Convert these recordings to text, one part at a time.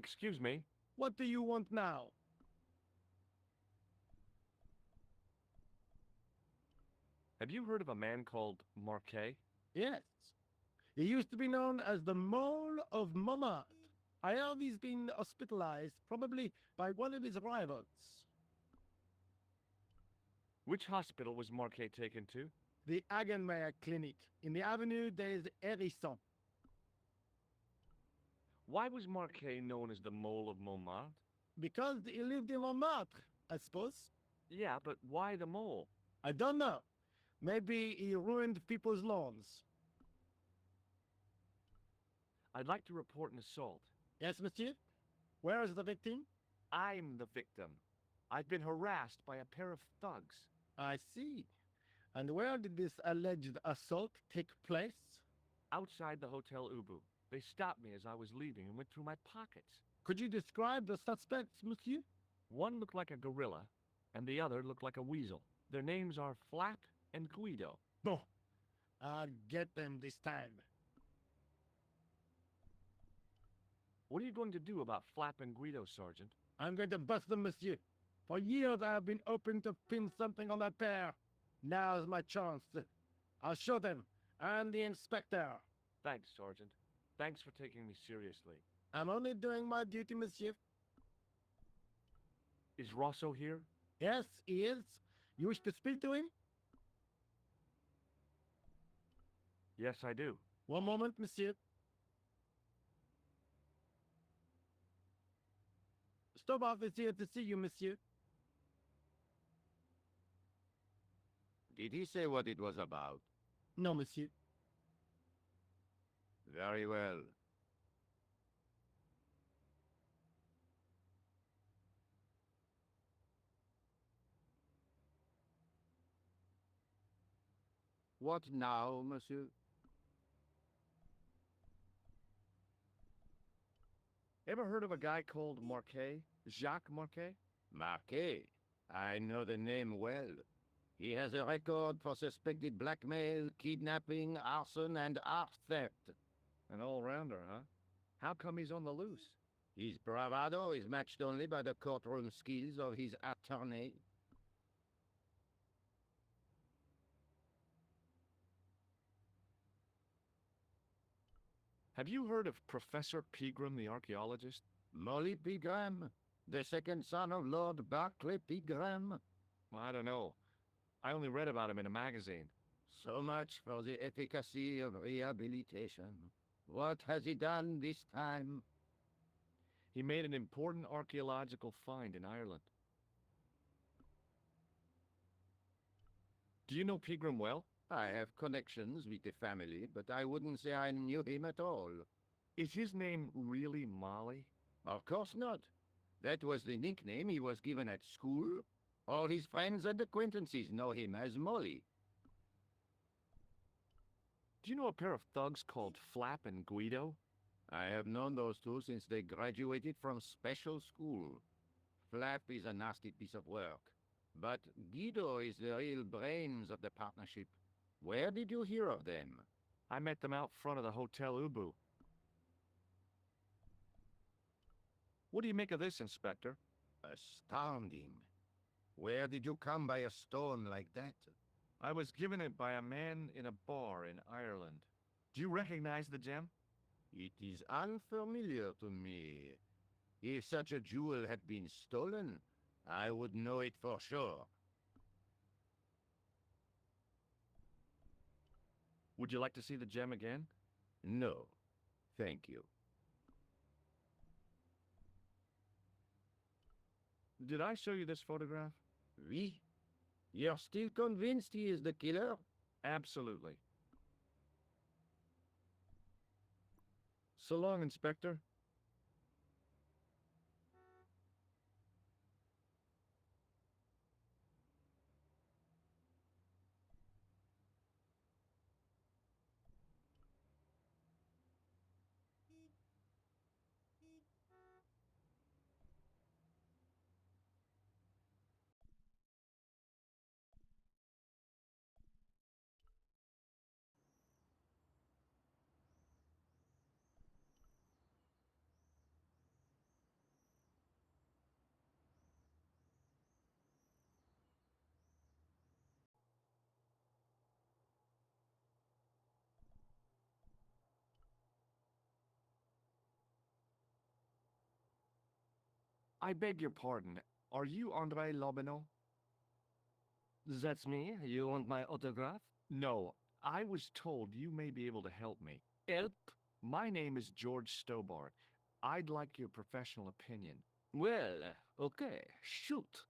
Excuse me. What do you want now? Have you heard of a man called Marquet? Yes. He used to be known as the Mole of Montmartre. I heard he's been hospitalized, probably by one of his rivals. Which hospital was Marquet taken to? The Hagenmeyer Clinic in the Avenue des Hérissons. Why was Marquet known as the Mole of Montmartre? Because he lived in Montmartre, I suppose. Yeah, but why the mole? I don't know. Maybe he ruined people's lawns. I'd like to report an assault. Yes, monsieur? Where is the victim? I'm the victim. I've been harassed by a pair of thugs. I see. And where did this alleged assault take place? Outside the Hotel Ubu. They stopped me as I was leaving and went through my pockets. Could you describe the suspects, monsieur? One looked like a gorilla, and the other looked like a weasel. Their names are Flap and Guido. Bon. I'll get them this time. What are you going to do about Flap and Guido, Sergeant? I'm going to bust them, monsieur. For years I have been hoping to pin something on that pair. Now's my chance. I'll show them. I'm the inspector. Thanks, Sergeant. Thanks for taking me seriously. I'm only doing my duty, monsieur. Is Rosso here? Yes, he is. You wish to speak to him? Yes, I do. One moment, monsieur. Stobart is here to see you, monsieur. Did he say what it was about? No, monsieur. Very well. What now, monsieur? Ever heard of a guy called Marquet? Jacques Marquet? Marquet. I know the name well. He has a record for suspected blackmail, kidnapping, arson, and art theft. An all-rounder, huh? How come he's on the loose? His bravado is matched only by the courtroom skills of his attorney. Have you heard of Professor Pegram, the archaeologist? Molly Pegram, the second son of Lord Barclay Pegram. I don't know. I only read about him in a magazine. So much for the efficacy of rehabilitation. What has he done this time? He made an important archaeological find in Ireland. Do you know Pegram well? I have connections with the family, but I wouldn't say I knew him at all. Is his name really Molly? Of course not. That was the nickname he was given at school. All his friends and acquaintances know him as Molly. Do you know a pair of thugs called Flap and Guido? I have known those two since they graduated from special school. Flap is a nasty piece of work, but Guido is the real brains of the partnership. Where did you hear of them? I met them out front of the Hotel Ubu. What do you make of this, Inspector? Astounding. Where did you come by a stone like that? I was given it by a man in a bar in Ireland. Do you recognize the gem? It is unfamiliar to me. If such a jewel had been stolen, I would know it for sure. Would you like to see the gem again? No, thank you. Did I show you this photograph? Oui? You're still convinced he is the killer? Absolutely. So long, Inspector. I beg your pardon. Are you Andre Lobineau? That's me. You want my autograph? No, I was told you may be able to help me. Help? My name is George Stobart. I'd like your professional opinion. Well, okay, shoot.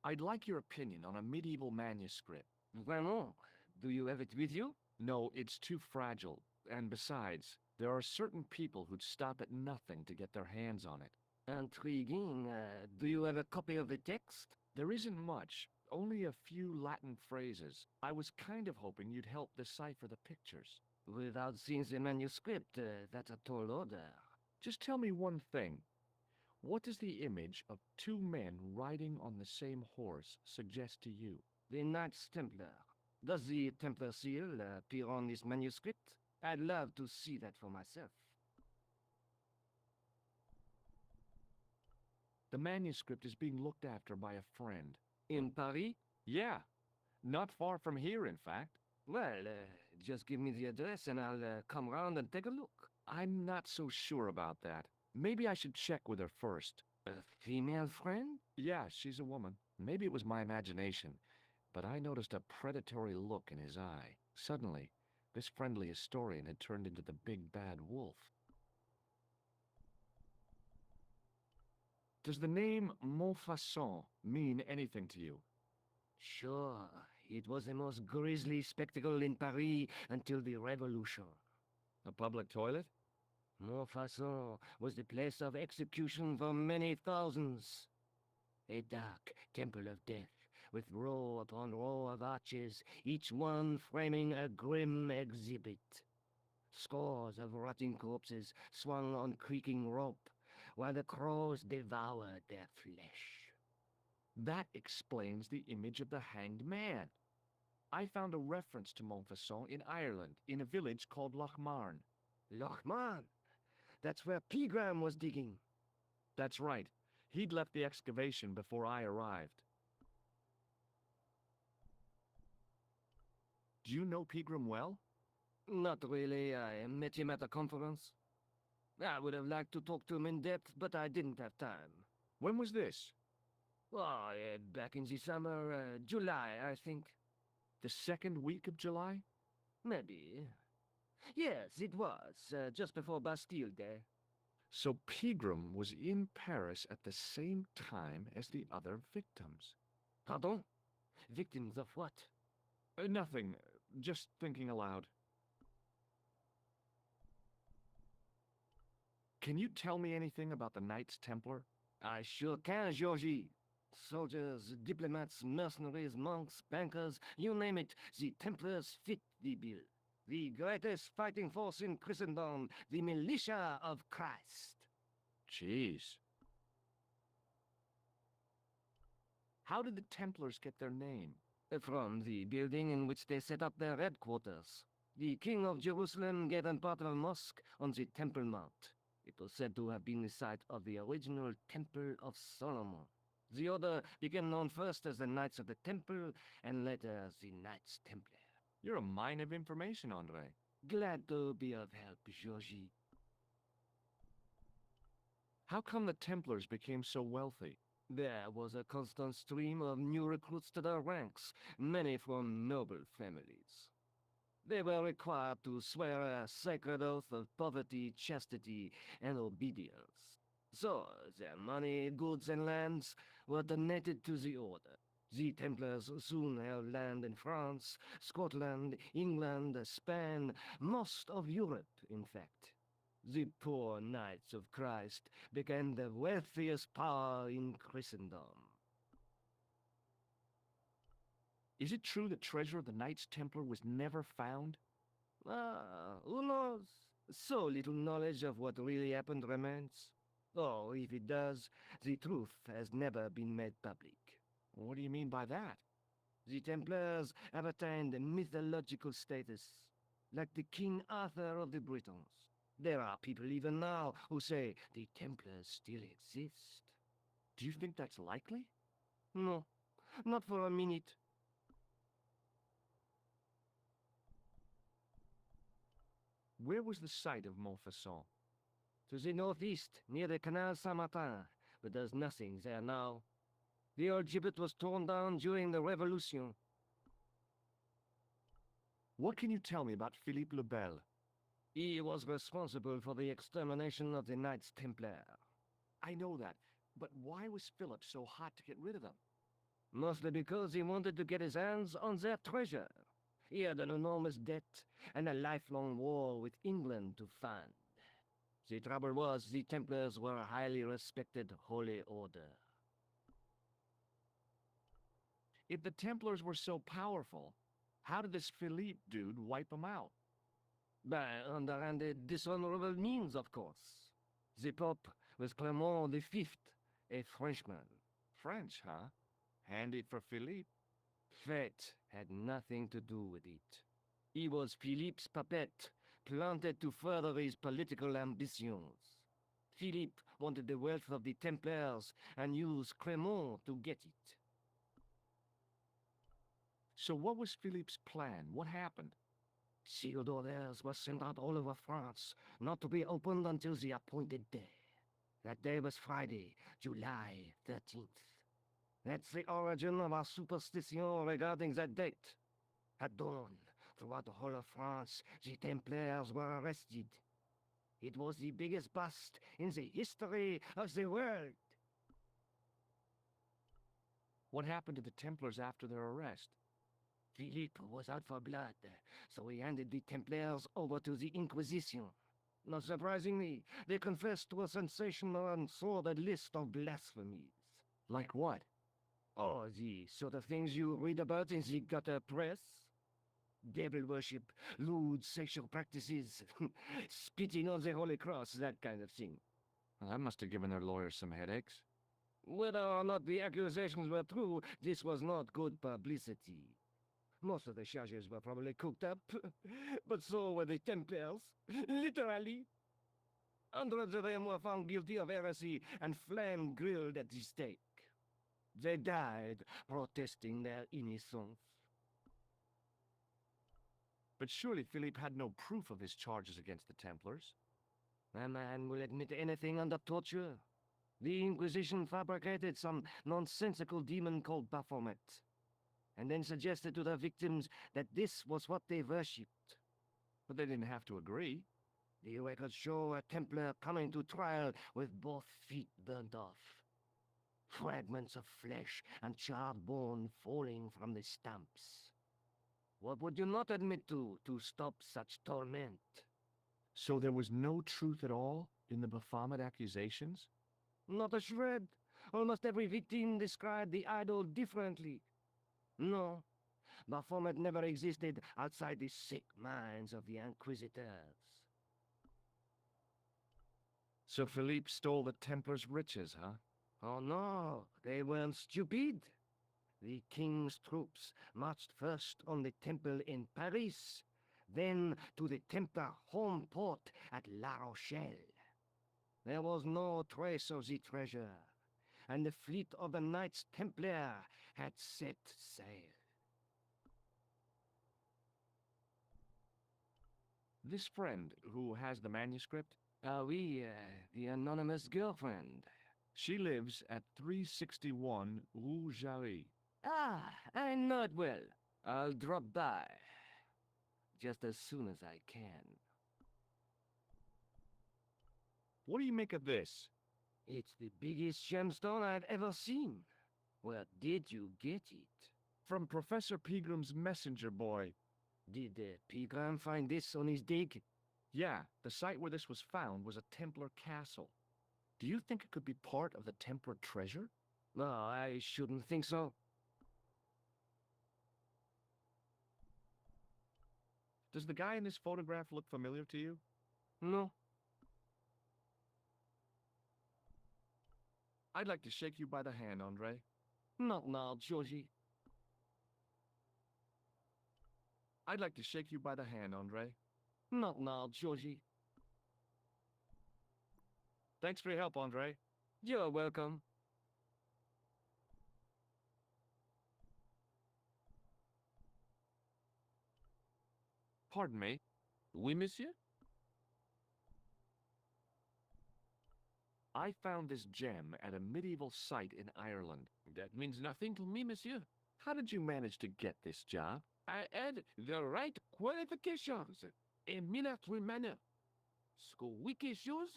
I'd like your opinion on a medieval manuscript. Vraiment? Do you have it with you? No, it's too fragile. And besides, there are certain people who'd stop at nothing to get their hands on it. Intriguing. Do you have a copy of the text? There isn't much, only a few Latin phrases. I was kind of hoping you'd help decipher the pictures. Without seeing the manuscript, that's a tall order. Just tell me one thing. What does the image of two men riding on the same horse suggest to you? The Knights Templar. Does the Templar seal appear on this manuscript? I'd love to see that for myself. The manuscript is being looked after by a friend. In Paris? Yeah, not far from here, in fact. Well, just give me the address and I'll come round and take a look. I'm not so sure about that. Maybe I should check with her first. A female friend? Yeah, she's a woman. Maybe it was my imagination, but I noticed a predatory look in his eye. Suddenly, this friendly historian had turned into the big bad wolf. Does the name Montfaucon mean anything to you? Sure. It was the most grisly spectacle in Paris until the Revolution. A public toilet? Montfaucon was the place of execution for many thousands. A dark temple of death, with row upon row of arches, each one framing a grim exhibit. Scores of rotting corpses swung on creaking rope, while the crows devoured their flesh. That explains the image of the hanged man. I found a reference to Montfaucon in Ireland, in a village called Lochmarn. Lochmarn! That's where Pegram was digging. That's right. He'd left the excavation before I arrived. Do you know Pegram well? Not really. I met him at a conference. I would have liked to talk to him in depth, but I didn't have time. When was this? Oh, back in the summer, July, I think. The second week of July? Maybe. Yes, it was, just before Bastille Day. So Pegram was in Paris at the same time as the other victims. Pardon? Victims of what? Nothing. Just thinking aloud. Can you tell me anything about the Knights Templar? I sure can, Georgie. Soldiers, diplomats, mercenaries, monks, bankers, you name it, the Templars fit the bill. The greatest fighting force in Christendom, the militia of Christ. Jeez. How did the Templars get their name? From the building in which they set up their headquarters. The King of Jerusalem gave them part of a mosque on the Temple Mount. It was said to have been the site of the original Temple of Solomon. The order became known first as the Knights of the Temple, and later as the Knights Templar. You're a mine of information, Andre. Glad to be of help, Georgie. How come the Templars became so wealthy? There was a constant stream of new recruits to their ranks, many from noble families. They were required to swear a sacred oath of poverty, chastity, and obedience. So, their money, goods, and lands were donated to the order. The Templars soon held land in France, Scotland, England, Spain, most of Europe, in fact. The poor Knights of Christ became the wealthiest power in Christendom. Is it true the treasure of the Knights Templar was never found? Who knows? So little knowledge of what really happened remains. Or, if it does, the truth has never been made public. What do you mean by that? The Templars have attained a mythological status, like the King Arthur of the Britons. There are people even now who say the Templars still exist. Do you think that's likely? No, not for a minute. Where was the site of Montfaucon? To the northeast, near the Canal Saint-Martin, but there's nothing there now. The old gibbet was torn down during the Revolution. What can you tell me about Philippe le Bel? He was responsible for the extermination of the Knights Templar. I know that, but why was Philip so hot to get rid of them? Mostly because he wanted to get his hands on their treasure. He had an enormous debt and a lifelong war with England to fund. The trouble was, the Templars were a highly respected holy order. If the Templars were so powerful, how did this Philippe dude wipe them out? By underhanded, dishonorable means, of course. The Pope was Clement V, a Frenchman. French, huh? Handy for Philippe. Fate had nothing to do with it. He was Philippe's puppet, planted to further his political ambitions. Philippe wanted the wealth of the Templars and used Clement to get it. So what was Philippe's plan? What happened? Sealed orders were sent out all over France, not to be opened until the appointed day. That day was Friday, July 13th. That's the origin of our superstition regarding that date. At dawn, throughout the whole of France, the Templars were arrested. It was the biggest bust in the history of the world. What happened to the Templars after their arrest? Philippe was out for blood, so he handed the Templars over to the Inquisition. Not surprisingly, they confessed to a sensational and sordid list of blasphemies. Like what? Oh, the sort of things you read about in the gutter press. Devil worship, lewd sexual practices, spitting on the Holy Cross, that kind of thing. Well, that must have given their lawyers some headaches. Whether or not the accusations were true, this was not good publicity. Most of the charges were probably cooked up, but so were the Templars, literally. Hundreds of them were found guilty of heresy and flame-grilled at the stake. They died protesting their innocence. But surely Philippe had no proof of his charges against the Templars. A man will admit anything under torture. The Inquisition fabricated some nonsensical demon called Baphomet, and then suggested to their victims that this was what they worshipped. But they didn't have to agree. The records show a Templar coming to trial with both feet burnt off. Fragments of flesh and charred bone falling from the stumps. What would you not admit to stop such torment? So there was no truth at all in the Baphomet accusations? Not a shred. Almost every victim described the idol differently. No, Baphomet never existed outside the sick minds of the Inquisitors. So Philippe stole the Templars' riches, huh? Oh no, they weren't stupid. The king's troops marched first on the temple in Paris, then to the Templar home port at La Rochelle. There was no trace of the treasure, and the fleet of the Knights Templar had set sail. This friend who has the manuscript, Oui, the anonymous girlfriend. she lives at 361 Rue Jarry. Ah, I know it well. I'll drop by. Just as soon as I can. What do you make of this? It's the biggest gemstone I've ever seen. Where did you get it? From Professor Pegram's messenger boy. Did Pegram find this on his dig? Yeah, the site where this was found was a Templar castle. Do you think it could be part of the Templar treasure? No, I shouldn't think so. Does the guy in this photograph look familiar to you? No. I'd like to shake you by the hand, Andre. Not now, Georgie. I'd like to shake you by the hand, Andre. Not now, Georgie. Thanks for your help, Andre. You're welcome. Pardon me. Oui, monsieur? I found this gem at a medieval site in Ireland. That means nothing to me, monsieur. How did you manage to get this job? I had the right qualifications, a military manner, squeaky shoes,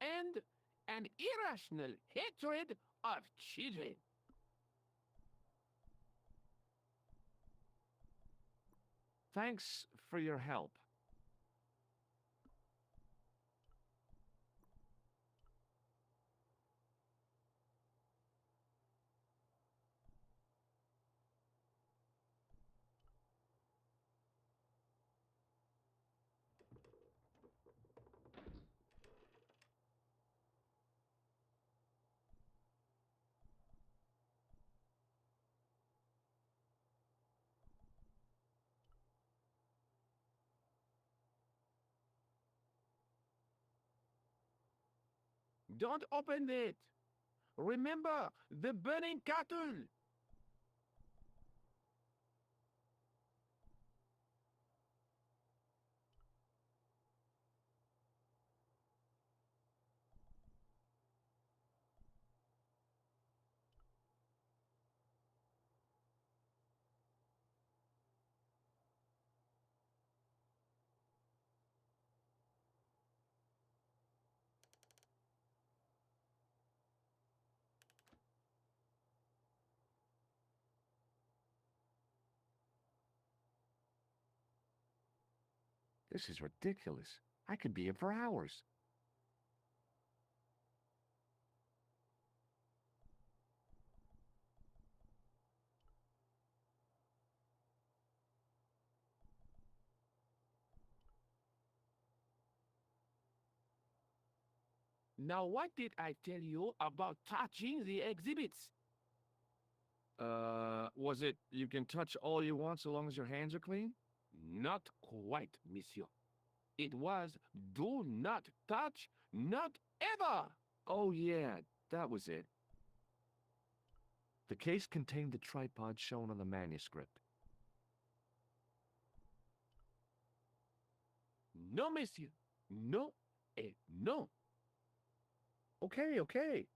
and an irrational hatred of children. Thanks for your help. Don't open it. Remember the burning cattle. This is ridiculous. I could be here for hours. Now, what did I tell you about touching the exhibits? Was it you can touch all you want so long as your hands are clean? Not quite, monsieur. It was do not touch, not ever. Oh, yeah, that was it. The case contained the tripod shown on the manuscript. No, monsieur. No, et no. Okay, okay.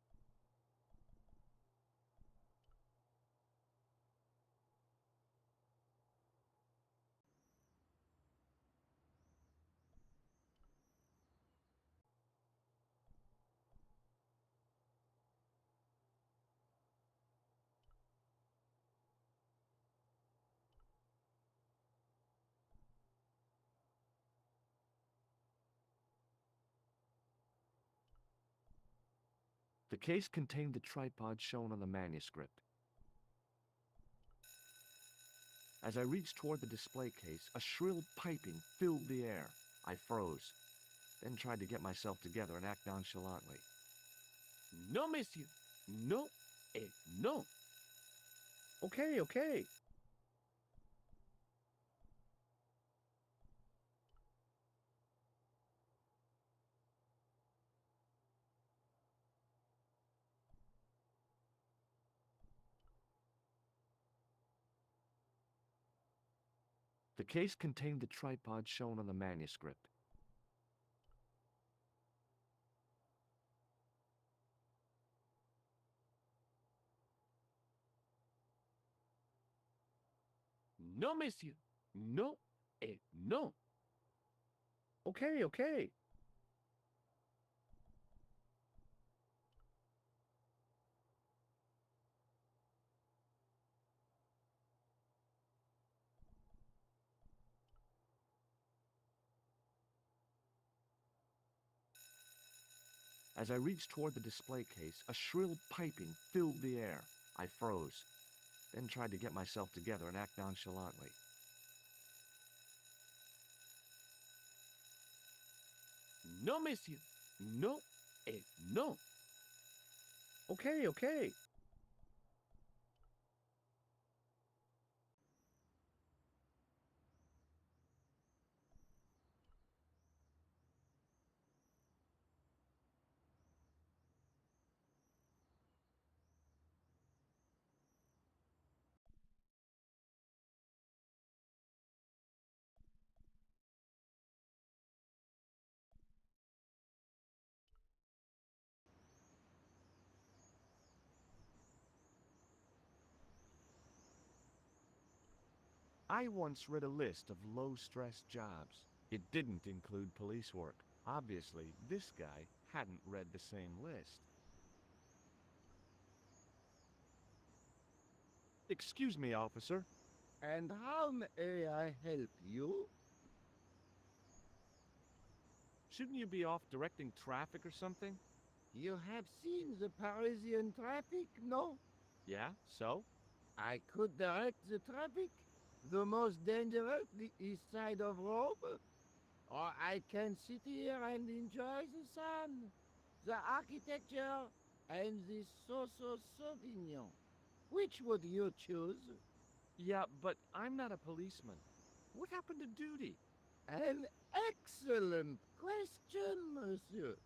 The case contained the tripod shown on the manuscript. As I reached toward the display case, a shrill piping filled the air. I froze, then tried to get myself together and act nonchalantly. No, monsieur. No, et no. Okay, okay. The case contained the tripod shown on the manuscript. No, monsieur. No, et no. Okay, okay. As I reached toward the display case, a shrill piping filled the air. I froze, then tried to get myself together and act nonchalantly. No, monsieur. No, et no. Okay, okay. I once read a list of low-stress jobs. It didn't include police work. Obviously, this guy hadn't read the same list. Excuse me, officer. And how may I help you? Shouldn't you be off directing traffic or something? You have seen the Parisian traffic, no? Yeah, so? I could direct the traffic. The most dangerous, the east side of Rome. Or I can sit here and enjoy the sun, the architecture, and the so-so Sauvignon. Which would you choose? Yeah, but I'm not a policeman. What happened to duty? An excellent question, monsieur.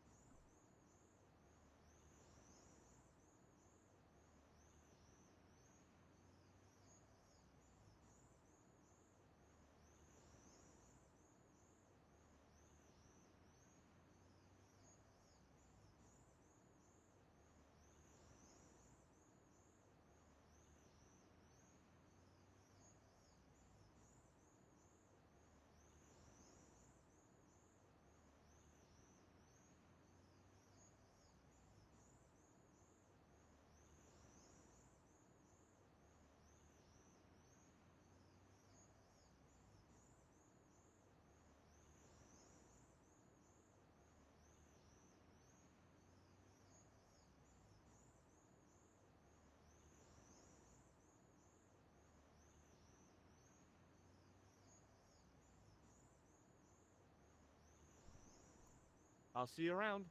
I'll see you around.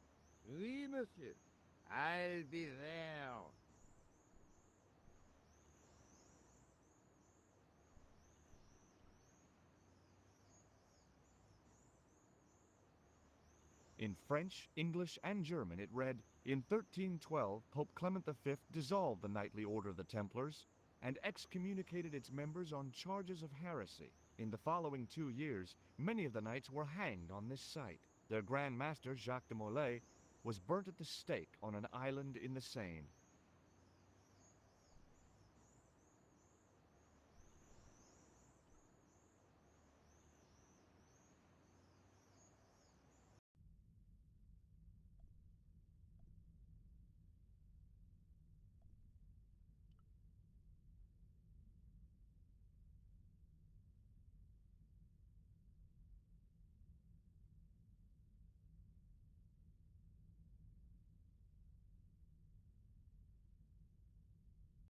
Oui, monsieur. I'll be there. In French, English, and German it read, "In 1312, Pope Clement V dissolved the knightly order of the Templars and excommunicated its members on charges of heresy. In the following 2 years, many of the knights were hanged on this site. Their Grand Master, Jacques de Molay, was burnt at the stake on an island in the Seine.